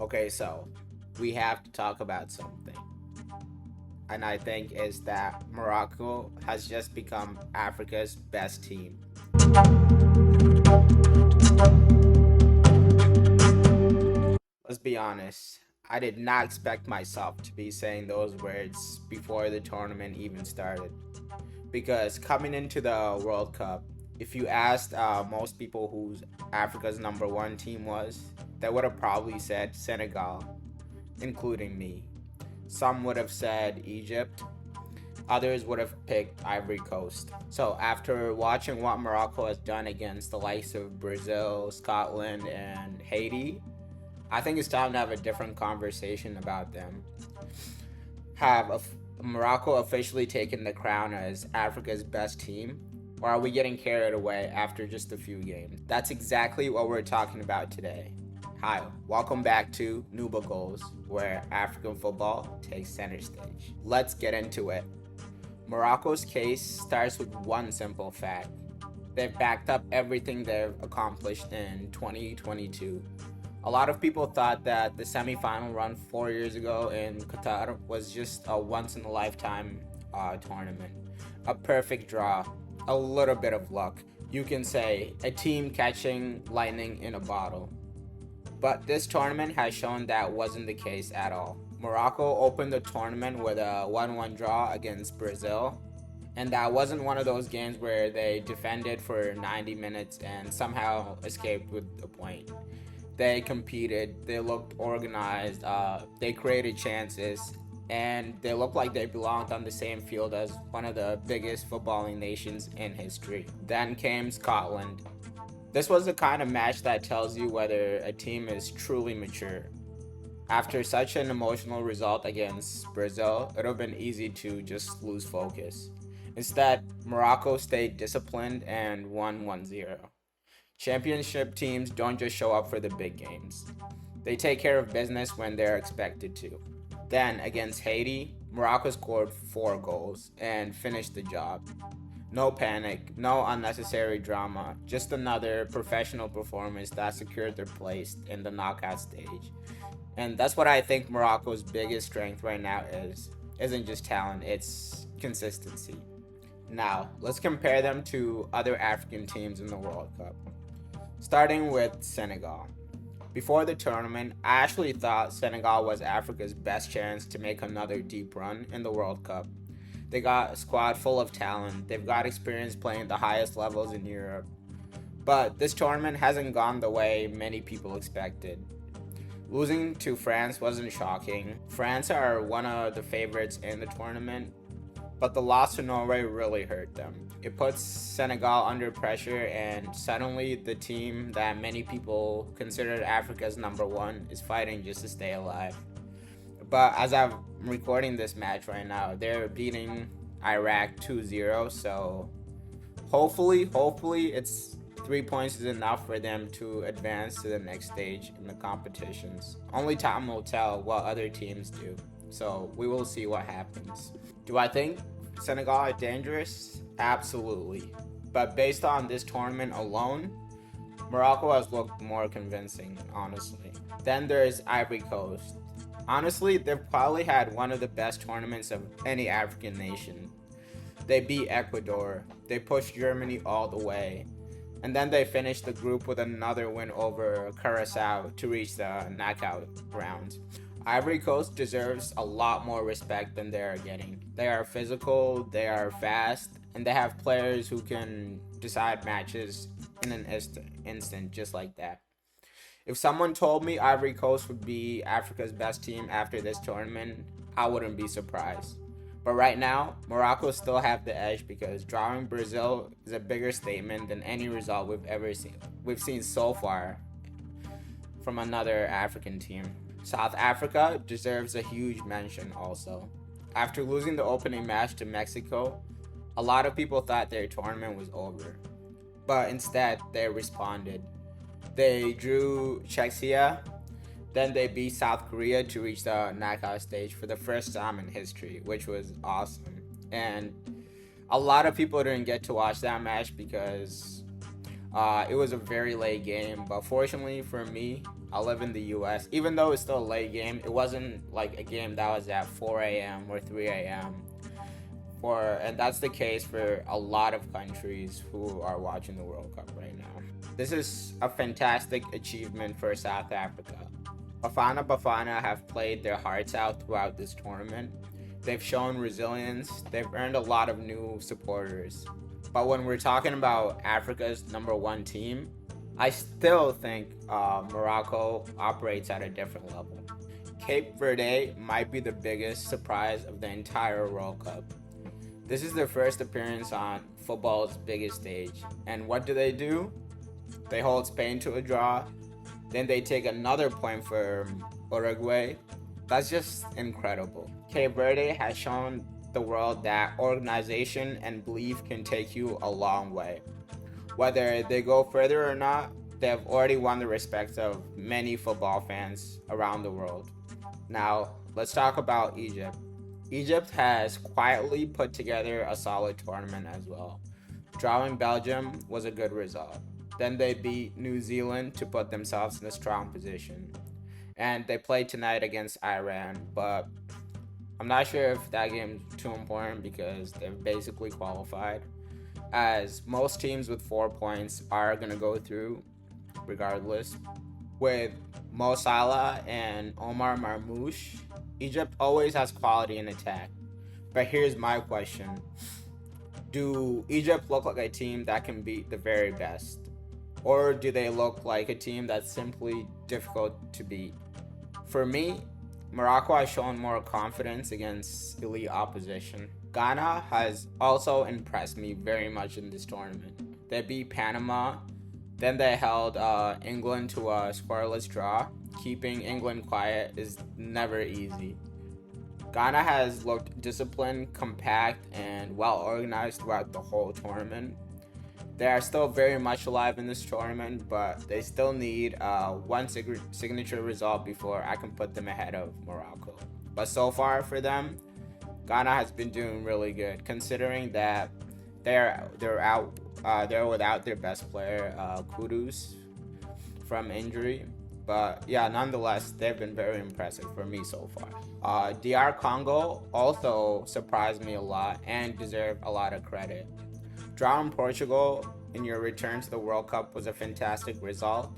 Okay, so we have to talk about something. And I think is that Morocco has just become Africa's best team. Let's be honest. I did not expect myself to be saying those words before the tournament even started. Because coming into the World Cup, if you asked most people who Africa's number one team was, they would have probably said Senegal, including me. Some would have said Egypt, others would have picked Ivory Coast. So, after watching what Morocco has done against the likes of Brazil, Scotland, and Haiti, I think it's time to have a different conversation about them. Morocco officially taken the crown as Africa's best team? Or are we getting carried away after just a few games? That's exactly what we're talking about today. Hi, welcome back to Nuba Goals, where African football takes center stage. Let's get into it. Morocco's case starts with one simple fact. They've backed up everything they've accomplished in 2022. A lot of people thought that the semifinal run 4 years ago in Qatar was just a once in a lifetime tournament. A perfect draw, a little bit of luck. You can say a team catching lightning in a bottle. But this tournament has shown that wasn't the case at all. Morocco opened the tournament with a 1-1 draw against Brazil, and that wasn't one of those games where they defended for 90 minutes and somehow escaped with a point. They competed, they looked organized, they created chances, and they looked like they belonged on the same field as one of the biggest footballing nations in history. Then came Scotland. This was the kind of match that tells you whether a team is truly mature. After such an emotional result against Brazil, it would have been easy to just lose focus. Instead, Morocco stayed disciplined and won 1-0. Championship teams don't just show up for the big games. They take care of business when they're expected to. Then, against Haiti, Morocco scored 4 goals and finished the job. No panic, no unnecessary drama, just another professional performance that secured their place in the knockout stage. And that's what I think Morocco's biggest strength right now is. Isn't just talent, it's consistency. Now, let's compare them to other African teams in the World Cup. Starting with Senegal. Before the tournament, I actually thought Senegal was Africa's best chance to make another deep run in the World Cup. They got a squad full of talent, they've got experience playing at the highest levels in Europe. But this tournament hasn't gone the way many people expected. Losing to France wasn't shocking. France are one of the favorites in the tournament, but the loss to Norway really hurt them. It puts Senegal under pressure, and suddenly the team that many people considered Africa's number one is fighting just to stay alive. But as I'm recording this match right now, they're beating Iraq 2-0, so hopefully it's 3 points is enough for them to advance to the next stage in the competitions. Only time will tell what other teams do, so we will see what happens. Do I think Senegal are dangerous? Absolutely. But based on this tournament alone, Morocco has looked more convincing, honestly. Then there's Ivory Coast. Honestly, they've probably had one of the best tournaments of any African nation. They beat Ecuador, they pushed Germany all the way, and then they finished the group with another win over Curacao to reach the knockout round. Ivory Coast deserves a lot more respect than they are getting. They are physical, they are fast, and they have players who can decide matches in an instant just like that. If someone told me Ivory Coast would be Africa's best team after this tournament, I wouldn't be surprised. But right now, Morocco still have the edge because drawing Brazil is a bigger statement than any result we've ever seen. We've seen so far from another African team. South Africa deserves a huge mention also. After losing the opening match to Mexico, a lot of people thought their tournament was over. But instead, they responded. They drew Czechia, then they beat South Korea to reach the knockout stage for the first time in history, which was awesome. And a lot of people didn't get to watch that match because it was a very late game. But fortunately for me, I live in the US. Even though it's still a late game, it wasn't like a game that was at 4 a.m. or 3 a.m. And that's the case for a lot of countries who are watching the World Cup right now. This is a fantastic achievement for South Africa. Bafana have played their hearts out throughout this tournament. They've shown resilience. They've earned a lot of new supporters. But when we're talking about Africa's number one team, I still think Morocco operates at a different level. Cape Verde might be the biggest surprise of the entire World Cup. This is their first appearance on football's biggest stage. And what do? They hold Spain to a draw. Then they take another point from Uruguay. That's just incredible. Cape Verde has shown the world that organization and belief can take you a long way. Whether they go further or not, they've already won the respect of many football fans around the world. Now, let's talk about Egypt. Egypt has quietly put together a solid tournament as well. Drawing Belgium was a good result. Then they beat New Zealand to put themselves in a strong position. And they play tonight against Iran, but I'm not sure if that game's too important because they've basically qualified, as most teams with 4 points are going to go through regardless. With Mo Salah and Omar Marmoush, Egypt always has quality in attack. But here's my question. Do Egypt look like a team that can beat the very best? Or do they look like a team that's simply difficult to beat? For me, Morocco has shown more confidence against elite opposition. Ghana has also impressed me very much in this tournament. They beat Panama, then they held England to a scoreless draw. Keeping England quiet is never easy. Ghana has looked disciplined, compact, and well organized throughout the whole tournament. They are still very much alive in this tournament, but they still need one signature result before I can put them ahead of Morocco. But so far for them, Ghana has been doing really good, considering that they're without their best player, Kudus, from injury. But yeah, nonetheless, they've been very impressive for me so far. DR Congo also surprised me a lot and deserve a lot of credit. Drawing Portugal in your return to the World Cup was a fantastic result.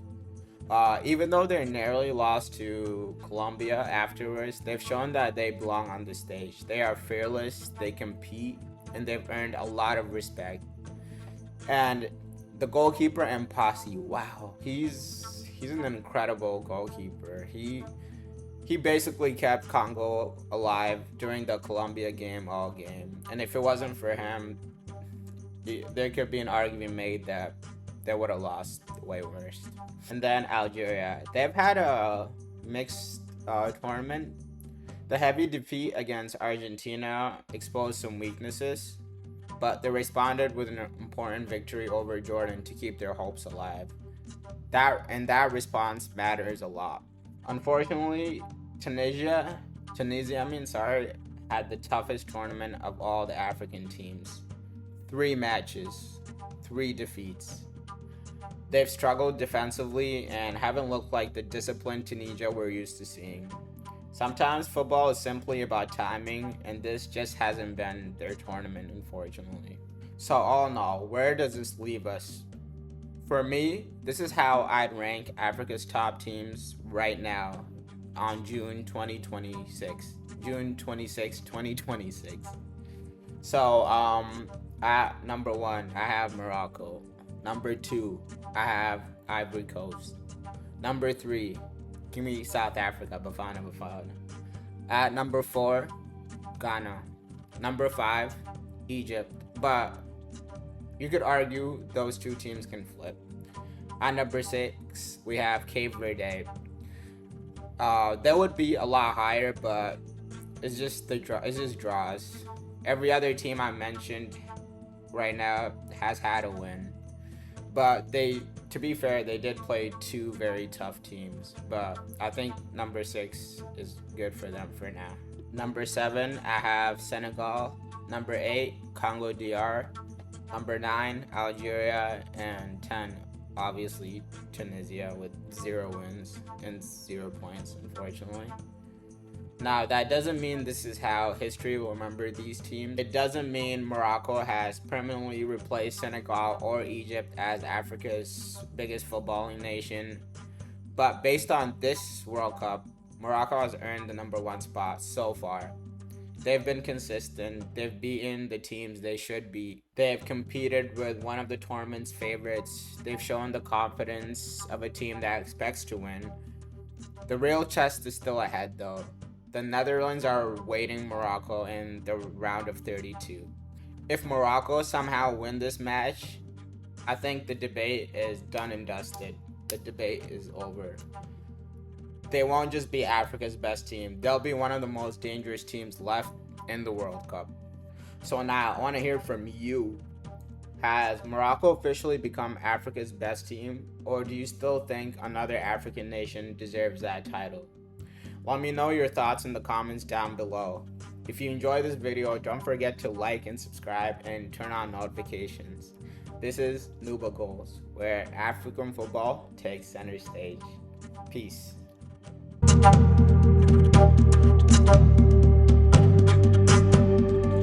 Even though they narrowly lost to Colombia afterwards, they've shown that they belong on the stage. They are fearless, they compete, and they've earned a lot of respect. And the goalkeeper Mpasi, wow, he's an incredible goalkeeper. He basically kept Congo alive during the Colombia game all game. And if it wasn't for him, there could be an argument made that they would have lost way worse. And then Algeria. They've had a mixed tournament. The heavy defeat against Argentina exposed some weaknesses, but they responded with an important victory over Jordan to keep their hopes alive. That response matters a lot. Unfortunately, Tunisia had the toughest tournament of all the African teams. 3 matches, 3 defeats. They've struggled defensively and haven't looked like the disciplined Tunisia we're used to seeing. Sometimes football is simply about timing, and this just hasn't been their tournament, unfortunately. So all in all, where does this leave us? For me, this is how I'd rank Africa's top teams right now on June 2026. June 26, 2026. So, at number 1, I have Morocco. Number 2, I have Ivory Coast. Number 3, give me South Africa, Bafana. At number 4, Ghana. Number 5, Egypt. But you could argue those 2 teams can flip. At number 6, we have Cape Verde. They would be a lot higher, but it's just draws. Every other team I mentioned right now has had a win. But to be fair, they did play 2 very tough teams. But I think number 6 is good for them for now. Number 7, I have Senegal. Number 8, Congo DR. Number 9, Algeria. And 10, obviously Tunisia with 0 wins and 0 points, unfortunately. Now, that doesn't mean this is how history will remember these teams. It doesn't mean Morocco has permanently replaced Senegal or Egypt as Africa's biggest footballing nation. But based on this World Cup, Morocco has earned the #1 spot so far. They've been consistent. They've beaten the teams they should beat. They've competed with one of the tournament's favorites. They've shown the confidence of a team that expects to win. The real test is still ahead, though. The Netherlands are awaiting Morocco in the round of 32. If Morocco somehow win this match, I think the debate is done and dusted. The debate is over. They won't just be Africa's best team. They'll be one of the most dangerous teams left in the World Cup. So now, I want to hear from you. Has Morocco officially become Africa's best team, or do you still think another African nation deserves that title? Let me know your thoughts in the comments down below. If you enjoyed this video, don't forget to like and subscribe and turn on notifications. This is Nuba Goals, where African football takes center stage. Peace.